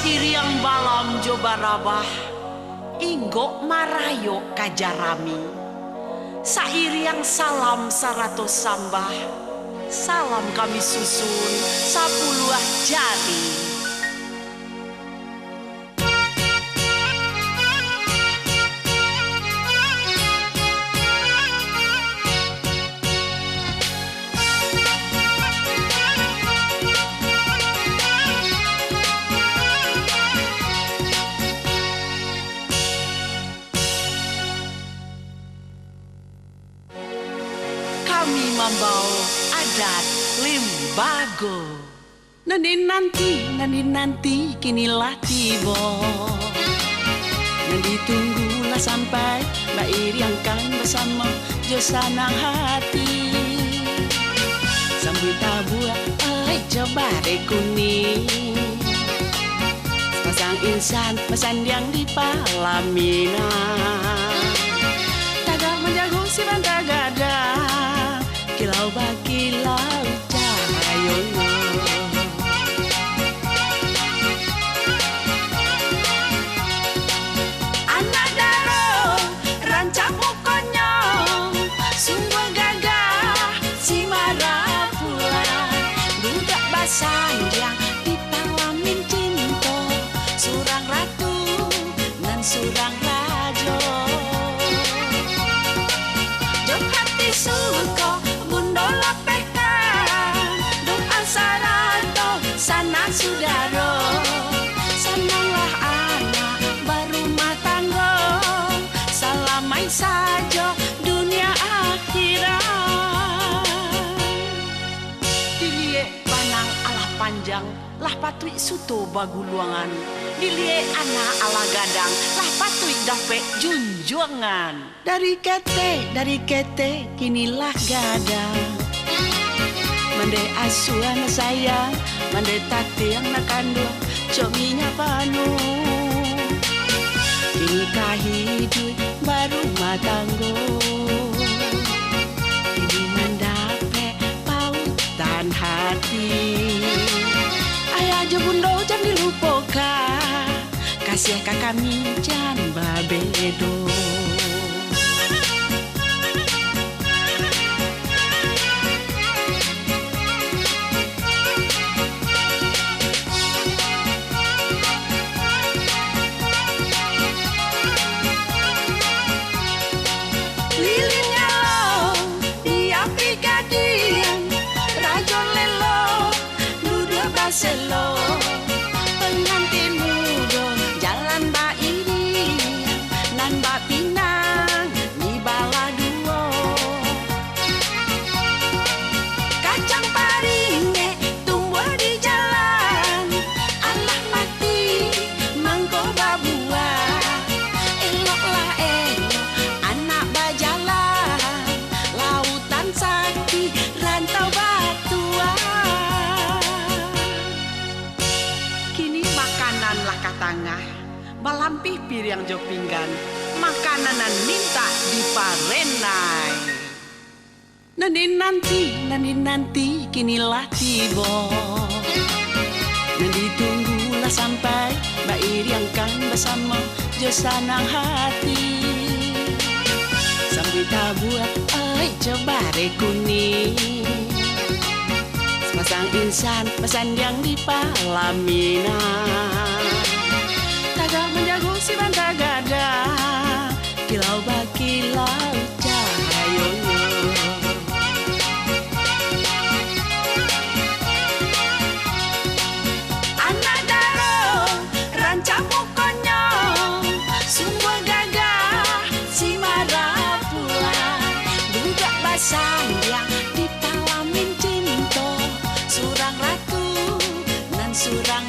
Sairiang balam joba rabah Inggo marayo kajarami Sairiang salam saratos sambah Salam kami susun 10 jari Kami membawa adat Limbago. Nanti kinilah tiba. Nanti tunggulah sampai Mbak Iriang kan bersama Josanang hati. Sambil tabua coba kuning. Pasang insan yang di Palamina. Tagak menjago si bantagada. Kilau bakilau cahayono anak daro rancang mukonyo sungguh gagah si marah pula budak basanjang di Palamin cinta surang ratu dan surang rajo jok hati suko sana sudaro, sananglah anak berumah tangga, salamai saja dunia akhirat. Dilie panang alah panjang, lah patui suto baguluangan. Dilie anak ala gadang, lah patui dape junjungan. Dari kete, kinilah gadang. Mande asuhan sayang, mande tati yang nakandung, cominya panu. Kini kahidup baru matanggo. Ini mendape pautan hati. Ayah jo bundo jangan dilupakan, kasih kakak minjan babedo. Selo pengantin muda jalan Mbak Iriang nan Mbak Pinang di Baladuo kacang paringe tumbuh di jalan alah mati mangko babuah eloklah elok anak bajalan lautan sakti rantau batuan laka tangah balampih piring jo pinggan makananan minta di parenai nanti kinilah tiba nanti tunggulah sampai Mbak Iriang kan bersama Josanang hati sambil tabua coba kuning pasang insan yang di Palamina tagak menjago si bantagada kilau bakilau cahayono anak daro rancang mukonyo sungguh gagah si marah pula budak basanjang di Palamin cinta surang ratu nan surang